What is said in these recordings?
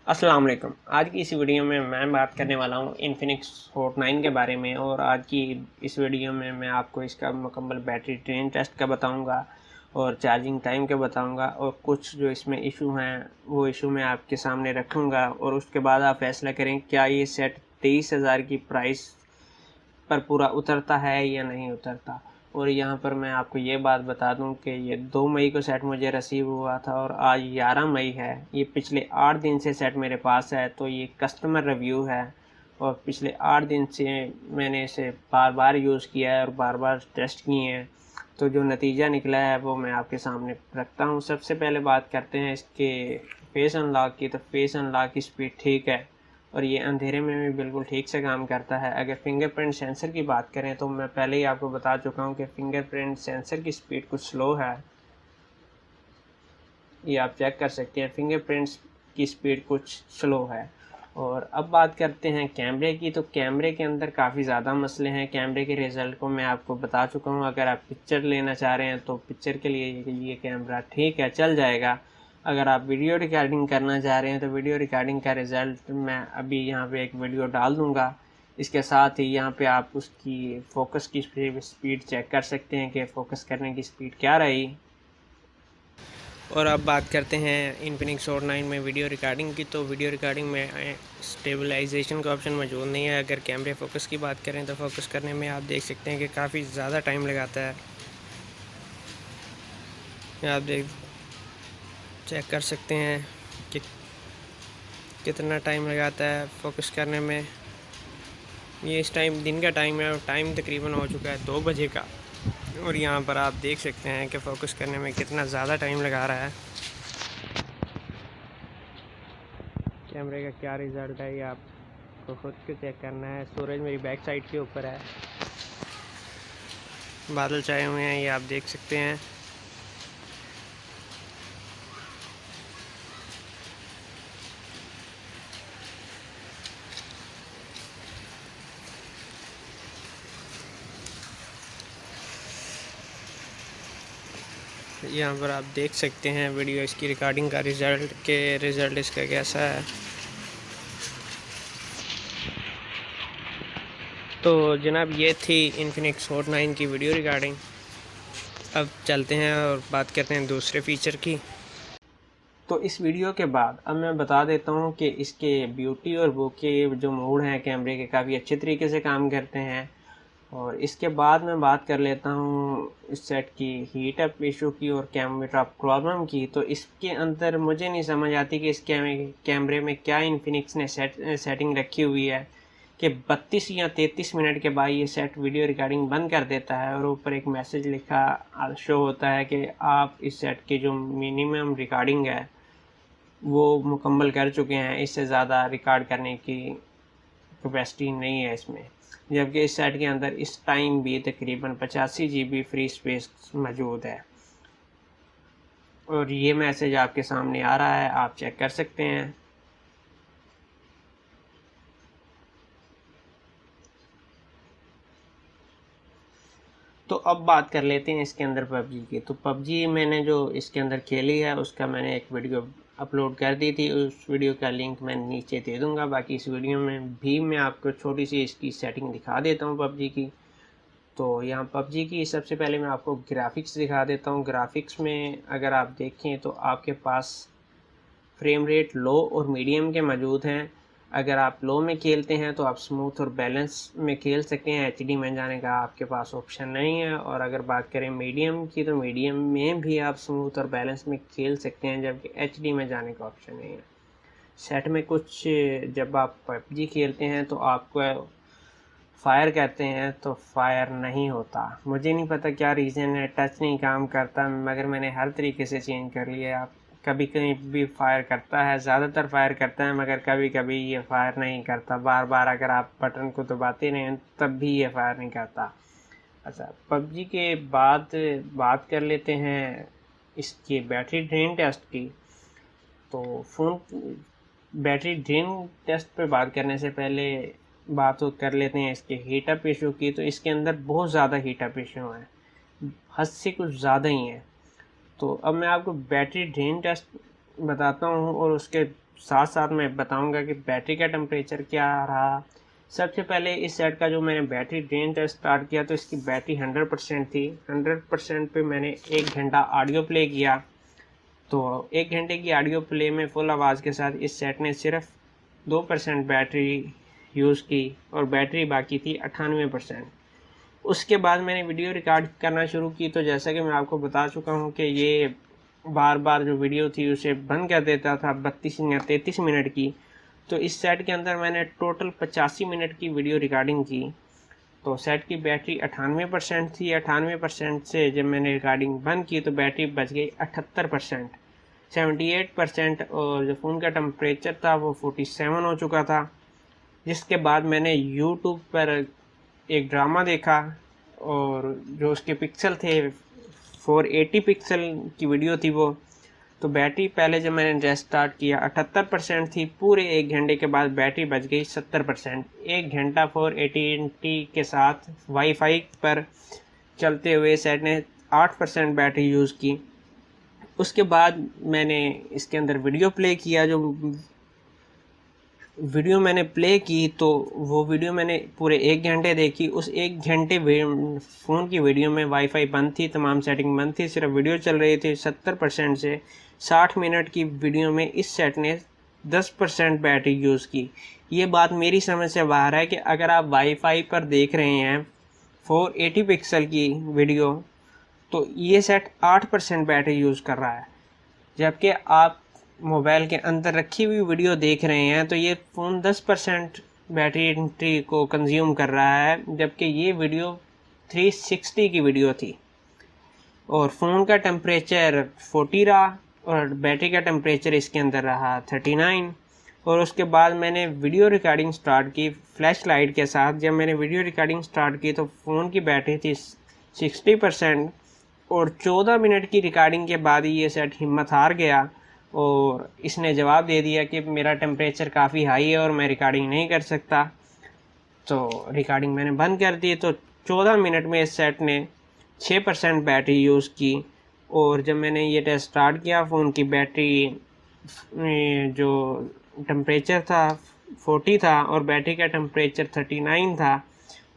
अस्सलाम वालेकुम। आज की इस वीडियो में मैं बात करने वाला हूँ इन्फिनिक्स हॉट 9 के बारे में। और आज की इस वीडियो में मैं आपको इसका मुकम्मल बैटरी ड्रेन टेस्ट का बताऊँगा और चार्जिंग टाइम का बताऊँगा, और कुछ जो इसमें इशू हैं वो इशू मैं आपके सामने रखूँगा। और उसके बाद आप फैसला करें क्या ये सेट 23,000 की प्राइस पर पूरा उतरता है या नहीं उतरता। और यहाँ पर मैं आपको ये बात बता दूं कि ये 2 मई को सेट मुझे रिसीव हुआ था और आज 11 मई है। ये पिछले 8 दिन से सेट मेरे पास है, तो ये कस्टमर रिव्यू है। और पिछले 8 दिन से मैंने इसे बार बार यूज़ किया है और बार बार टेस्ट किए हैं, तो जो नतीजा निकला है वो मैं आपके सामने रखता हूँ। सबसे पहले बात करते हैं इसके फेस अनलॉक की। तो फेस अनलॉक की स्पीड ठीक है और ये अंधेरे में भी बिल्कुल ठीक से काम करता है। अगर फिंगरप्रिंट सेंसर की बात करें तो मैं पहले ही आपको बता चुका हूँ कि फिंगरप्रिंट सेंसर की स्पीड कुछ स्लो है। ये आप चेक कर सकते हैं, फिंगरप्रिंट्स की स्पीड कुछ स्लो है। और अब बात करते हैं कैमरे की। तो कैमरे के अंदर काफ़ी ज़्यादा मसले हैं। कैमरे के रिज़ल्ट को मैं आपको बता चुका हूँ। अगर आप पिक्चर लेना चाह रहे हैं तो पिक्चर के लिए ये कैमरा ठीक है, चल जाएगा। अगर आप वीडियो रिकॉर्डिंग करना चाह रहे हैं तो वीडियो रिकॉर्डिंग का रिज़ल्ट मैं अभी यहाँ पे एक वीडियो डाल दूँगा। इसके साथ ही यहाँ पे आप उसकी फ़ोकस की स्पीड चेक कर सकते हैं कि फ़ोकस करने की स्पीड क्या रही। और अब बात करते हैं इन्फिनिक्स हॉट 9 में वीडियो रिकॉर्डिंग की। तो वीडियो रिकॉर्डिंग में स्टेबलाइजेशन का ऑप्शन मौजूद नहीं है। अगर कैमरे फोकस की बात करें तो फोकस करने में आप देख सकते हैं कि काफ़ी ज़्यादा टाइम लगाता है। आप चेक कर सकते हैं कि कितना टाइम लगाता है फोकस करने में। ये इस टाइम दिन का टाइम है और टाइम तकरीबन हो चुका है 2 बजे का। और यहाँ पर आप देख सकते हैं कि फोकस करने में कितना ज़्यादा टाइम लगा रहा है। कैमरे का क्या रिज़ल्ट है ये आपको खुद को चेक करना है। सूरज मेरी बैक साइड के ऊपर है, बादल छाए हुए हैं, ये आप देख सकते हैं। यहाँ पर आप देख सकते हैं वीडियो इसकी रिकॉर्डिंग का रिज़ल्ट इसका कैसा है। तो जनाब ये थी इन्फिनिक्स हॉट 9 की वीडियो रिकॉर्डिंग। अब चलते हैं और बात करते हैं दूसरे फ़ीचर की। तो इस वीडियो के बाद अब मैं बता देता हूँ कि इसके ब्यूटी और बोके जो मोड हैं कैमरे के काफ़ी अच्छे तरीके से काम करते हैं। और इसके बाद मैं बात कर लेता हूँ इस सेट की हीट अप इशू की और कैमरा प्रॉब्लम की। तो इसके अंदर मुझे नहीं समझ आती कि इस कैमरे में क्या इन्फिनिक्स ने सेटिंग रखी हुई है कि 32 या 33 मिनट के बाद ये सेट वीडियो रिकॉर्डिंग बंद कर देता है और ऊपर एक मैसेज लिखा शो होता है कि आप इस सेट की जो मिनिमम रिकॉर्डिंग है वो मुकम्मल कर चुके हैं, इससे ज़्यादा रिकॉर्ड करने की कैपेसिटी नहीं है इसमें। जबकि इस सेट के अंदर इस टाइम भी तकरीबन 85 GB फ्री स्पेस मौजूद है। और ये मैसेज आपके सामने आ रहा है, आप चेक कर सकते हैं। तो अब बात कर लेते हैं इसके अंदर पबजी की। तो पबजी मैंने जो इसके अंदर खेली है उसका मैंने एक वीडियो अपलोड कर दी थी, उस वीडियो का लिंक मैं नीचे दे दूंगा। बाकी इस वीडियो में भी मैं आपको छोटी सी इसकी सेटिंग दिखा देता हूँ पबजी की। तो यहाँ पबजी की सबसे पहले मैं आपको ग्राफिक्स दिखा देता हूँ। ग्राफिक्स में अगर आप देखें तो आपके पास फ्रेम रेट लो और मीडियम के मौजूद हैं। अगर आप लो में खेलते हैं तो आप स्मूथ और बैलेंस में खेल सकते हैं। एचडी में जाने का आपके पास ऑप्शन नहीं है। और अगर बात करें मीडियम की तो मीडियम में भी आप स्मूथ और बैलेंस में खेल सकते हैं, जबकि एचडी में जाने का ऑप्शन नहीं है। सेट में कुछ जब आप पबजी खेलते हैं तो आपको फायर कहते हैं तो फायर नहीं होता। मुझे नहीं पता क्या रीज़न है, टच नहीं काम करता, मगर मैंने हर तरीके से चेंज कर लिया। आप कभी कहीं भी फायर करता है, ज़्यादातर फायर करता है, मगर कभी कभी ये फायर नहीं करता। बार बार अगर आप बटन को दबाते रहें तब भी ये फायर नहीं करता। अच्छा, पबजी के बाद बात कर लेते हैं इसकी बैटरी ड्रेन टेस्ट की। तो फ़ोन बैटरी ड्रेन टेस्ट पे बात करने से पहले बात कर लेते हैं इसके हीटअप इशू की। तो इसके अंदर बहुत ज़्यादा हीटअप इशू है, हद से कुछ ज़्यादा ही है। तो अब मैं आपको बैटरी ड्रेन टेस्ट बताता हूँ और उसके साथ साथ मैं बताऊंगा कि बैटरी का टेम्परेचर क्या रहा। सबसे पहले इस सेट का जो मैंने बैटरी ड्रेन टेस्ट स्टार्ट किया तो इसकी बैटरी 100% थी। 100% पे मैंने 1 घंटा ऑडियो प्ले किया। तो 1 घंटे की ऑडियो प्ले में फुल आवाज़ के साथ इस सेट ने सिर्फ 2% बैटरी यूज़ की और बैटरी बाकी थी 98%। उसके बाद मैंने वीडियो रिकॉर्ड करना शुरू की। तो जैसा कि मैं आपको बता चुका हूँ कि ये बार बार जो वीडियो थी उसे बंद कर देता था 32 या 33 मिनट की। तो इस सेट के अंदर मैंने टोटल 85 मिनट की वीडियो रिकॉर्डिंग की। तो सेट की बैटरी 98% थी। 98% से जब मैंने रिकॉर्डिंग बंद की तो बैटरी बच गई 78%, 78%। और जो फ़ोन का टेम्परेचर था वो 47 हो चुका था। जिसके बाद मैंने यूट्यूब पर एक ड्रामा देखा और जो उसके पिक्सल थे 480 पिक्सल की वीडियो थी वो। तो बैटरी पहले जब मैंने टेस्ट स्टार्ट किया 78% थी। पूरे 1 घंटे के बाद बैटरी बच गई 70%। 1 घंटा 480 के साथ वाईफाई पर चलते हुए सेट ने 8% बैटरी यूज़ की। उसके बाद मैंने इसके अंदर वीडियो प्ले किया। जो वीडियो मैंने प्ले की तो वो वीडियो मैंने पूरे 1 घंटे देखी। उस 1 घंटे फ़ोन की वीडियो में वाईफाई बंद थी, तमाम सेटिंग बंद थी, सिर्फ वीडियो चल रही थी। 70% से 60 मिनट की वीडियो में इस सेट ने 10% बैटरी यूज़ की। ये बात मेरी समझ से बाहर है कि अगर आप वाईफाई पर देख रहे हैं 480 पिक्सल की वीडियो तो ये सेट 8% बैटरी यूज़ कर रहा है, जबकि आप मोबाइल के अंदर रखी हुई वीडियो देख रहे हैं तो ये फ़ोन 10% बैटरी को कंज्यूम कर रहा है, जबकि ये वीडियो 360 की वीडियो थी। और फ़ोन का टेम्परेचर 40 रहा और बैटरी का टेम्परेचर इसके अंदर रहा 39। और उसके बाद मैंने वीडियो रिकॉर्डिंग स्टार्ट की फ्लैश लाइट के साथ। जब मैंने वीडियो रिकॉर्डिंग स्टार्ट की तो फ़ोन की बैटरी थी 60% और 14 मिनट की रिकॉर्डिंग के बाद ही ये सेट हिम्मत हार गया और इसने जवाब दे दिया कि मेरा टेम्परेचर काफ़ी हाई है और मैं रिकॉर्डिंग नहीं कर सकता। तो रिकॉर्डिंग मैंने बंद कर दी। तो 14 मिनट में इस सेट ने 6% बैटरी यूज़ की। और जब मैंने ये टेस्ट स्टार्ट किया फ़ोन की बैटरी जो टेम्परेचर था 40 था और बैटरी का टेम्परेचर 39 था।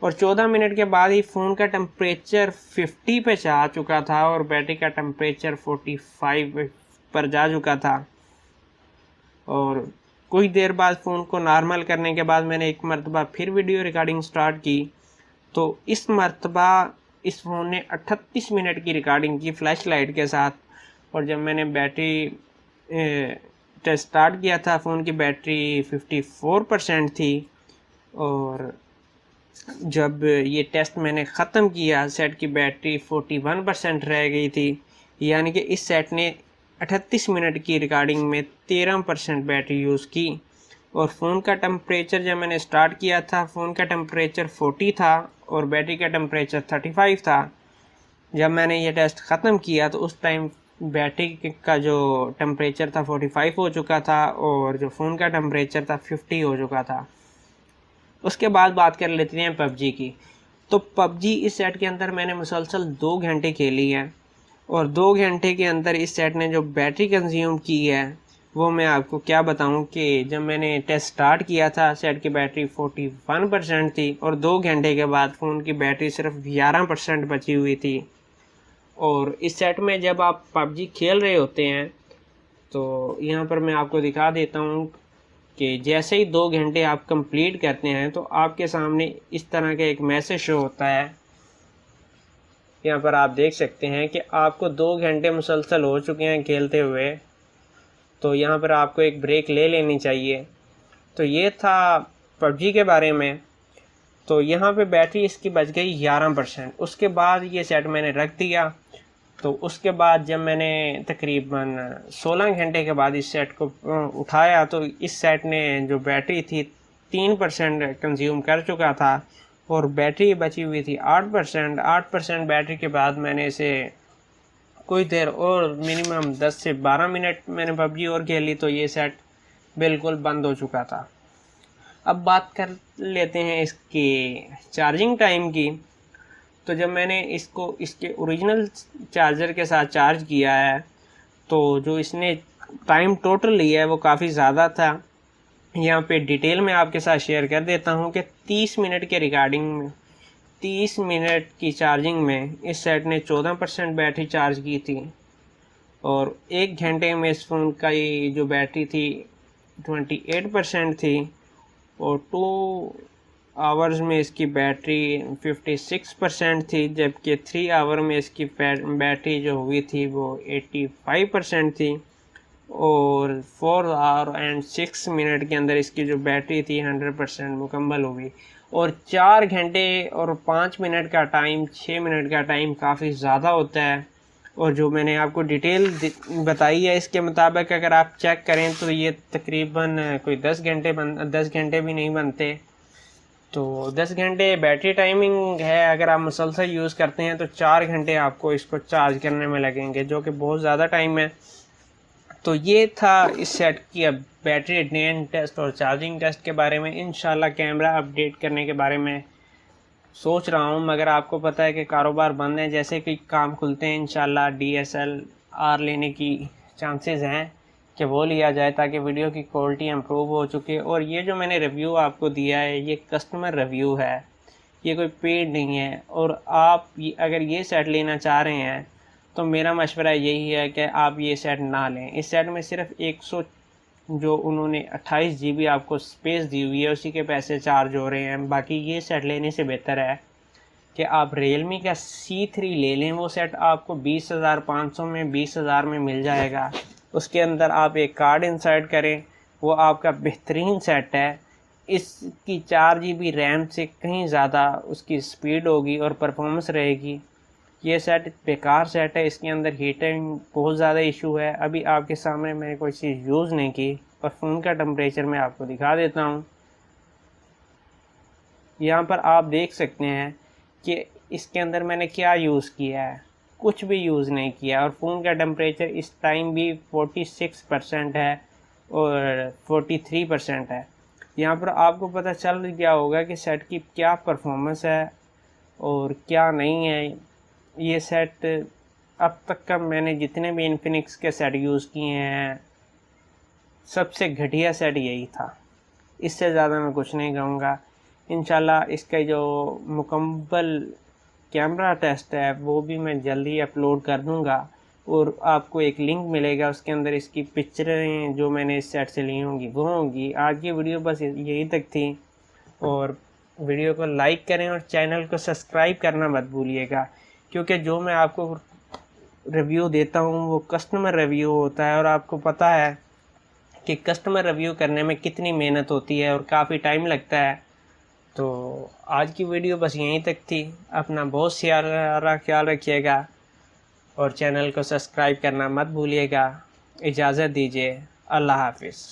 और 14 मिनट के बाद ही फ़ोन का टेम्परेचर 50 पे जा चुका था और बैटरी का टेम्परेचर 45 पर जा चुका था। और कुछ देर बाद फ़ोन को नॉर्मल करने के बाद मैंने एक मरतबा फिर वीडियो रिकॉर्डिंग स्टार्ट की। तो इस मरतबा इस फ़ोन ने 38 मिनट की रिकॉर्डिंग की फ्लैश लाइट के साथ। और जब मैंने बैटरी टेस्ट स्टार्ट किया था फ़ोन की बैटरी 54% थी। और जब ये टेस्ट मैंने ख़त्म किया सेट की बैटरी 41% रह गई थी। यानी कि इस सेट ने 38 मिनट की रिकॉर्डिंग में 13% बैटरी यूज़ की। और फ़ोन का टेम्परेचर जब मैंने स्टार्ट किया था फ़ोन का टेम्परेचर 40 था और बैटरी का टेम्परेचर 35 था। जब मैंने ये टेस्ट ख़त्म किया तो उस टाइम बैटरी का जो टेम्परेचर था 45 हो चुका था और जो फ़ोन का टेम्परेचर था 50 हो चुका था। उसके बाद बात कर लेते हैं पबजी की। तो पबजी इस सेट के अंदर मैंने मुसलसल 2 घंटे खेली है और 2 घंटे के अंदर इस सेट ने जो बैटरी कंज्यूम की है वो मैं आपको क्या बताऊं कि जब मैंने टेस्ट स्टार्ट किया था सेट की बैटरी 41% थी और 2 घंटे के बाद फ़ोन की बैटरी सिर्फ 11% बची हुई थी। और इस सेट में जब आप पबजी खेल रहे होते हैं तो यहाँ पर मैं आपको दिखा देता हूँ कि जैसे ही 2 घंटे आप कंप्लीट करते हैं तो आपके सामने इस तरह का एक मैसेज शो होता है। यहाँ पर आप देख सकते हैं कि आपको 2 घंटे मुसलसल हो चुके हैं खेलते हुए, तो यहाँ पर आपको एक ब्रेक ले लेनी चाहिए। तो ये था पबजी के बारे में। तो यहाँ पे बैटरी इसकी बच गई 11%। उसके बाद ये सेट मैंने रख दिया। तो उसके बाद जब मैंने तकरीबन 16 घंटे के बाद इस सेट को उठाया तो इस सेट ने जो बैटरी थी 3% कंज्यूम कर चुका था और बैटरी बची हुई थी 8%। 8% बैटरी के बाद मैंने इसे कुछ देर और मिनिमम 10 से 12 मिनट मैंने पबजी और खेली तो ये सेट बिल्कुल बंद हो चुका था। अब बात कर लेते हैं इसकी चार्जिंग टाइम की। तो जब मैंने इसको इसके ओरिजिनल चार्जर के साथ चार्ज किया है तो जो इसने टाइम टोटल लिया है वो काफ़ी ज़्यादा था। यहाँ पे डिटेल में आपके साथ शेयर कर देता हूँ कि 30 मिनट के रिकॉर्डिंग में 30 मिनट की चार्जिंग में इस सेट ने 14% बैटरी चार्ज की थी, और 1 घंटे में इस फ़ोन का ये जो बैटरी थी 28% थी, और 2 आवर्स में इसकी बैटरी 56% थी, जबकि 3 आवर में इसकी बैटरी जो हुई थी वो 85% थी, और 4 आवर एंड 6 मिनट के अंदर इसकी जो बैटरी थी 100% मुकम्मल हुई। और 4 घंटे और 5 मिनट का टाइम, 6 मिनट का टाइम काफ़ी ज़्यादा होता है, और जो मैंने आपको डिटेल बताई है इसके मुताबिक अगर आप चेक करें तो ये तकरीबन कोई 10 घंटे भी नहीं बनते। तो 10 घंटे बैटरी टाइमिंग है। अगर आप मुसलसल यूज़ करते हैं तो 4 घंटे आपको इसको चार्ज करने में लगेंगे, जो कि बहुत ज़्यादा टाइम है। तो ये था इस सेट की अब बैटरी ड्रेन टेस्ट और चार्जिंग टेस्ट के बारे में। इंशाल्लाह कैमरा अपडेट करने के बारे में सोच रहा हूँ, मगर आपको पता है कि कारोबार बंद है, जैसे कि काम खुलते हैं इंशाल्लाह DSLR लेने की चांसेस हैं कि वो लिया जाए ताकि वीडियो की क्वालिटी इम्प्रूव हो चुके। और ये जो मैंने रिव्यू आपको दिया है ये कस्टमर रिव्यू है, ये कोई पेड नहीं है। और आप अगर ये सेट लेना चाह रहे हैं तो मेरा मशवरा यही है कि आप ये सेट ना लें। इस सेट में सिर्फ 100 जो उन्होंने 28 GB आपको स्पेस दी हुई है उसी के पैसे चार्ज हो रहे हैं। बाकी ये सेट लेने से बेहतर है कि आप Realme का C3 ले लें। वो सेट आपको 20,500 में 20,000 में मिल जाएगा। उसके अंदर आप एक कार्ड इंसर्ट करें, वो आपका बेहतरीन सेट है। इसकी 4 GB रैम से कहीं ज़्यादा उसकी स्पीड होगी और परफॉर्मेंस रहेगी। ये सेट बेकार सेट है, इसके अंदर हीटिंग बहुत ज़्यादा इशू है। अभी आपके सामने मैंने कोई चीज़ यूज़ नहीं की और फ़ोन का टेम्परेचर मैं आपको दिखा देता हूँ। यहाँ पर आप देख सकते हैं कि इसके अंदर मैंने क्या यूज़ किया है, कुछ भी यूज़ नहीं किया। और फ़ोन का टेम्परेचर इस टाइम भी 46% है और 43% है। यहाँ पर आपको पता चल गया होगा कि सेट की क्या परफॉर्मेंस है और क्या नहीं है। ये सेट अब तक का मैंने जितने भी इन्फिनिक्स के सेट यूज़ किए हैं सबसे घटिया सेट यही था। इससे ज़्यादा मैं कुछ नहीं कहूँगा। इंशाल्लाह इसका जो मुकम्मल कैमरा टेस्ट है वो भी मैं जल्दी अपलोड कर दूँगा, और आपको एक लिंक मिलेगा, उसके अंदर इसकी पिक्चरें जो मैंने इस सेट से ली होंगी वो होंगी। आज की वीडियो बस यही तक थी, और वीडियो को लाइक करें और चैनल को सब्सक्राइब करना मत भूलिएगा, क्योंकि जो मैं आपको रिव्यू देता हूँ वो कस्टमर रिव्यू होता है, और आपको पता है कि कस्टमर रिव्यू करने में कितनी मेहनत होती है और काफ़ी टाइम लगता है। तो आज की वीडियो बस यहीं तक थी। अपना बहुत सारा ख्याल रखिएगा और चैनल को सब्सक्राइब करना मत भूलिएगा। इजाज़त दीजिए। अल्लाह हाफिज़।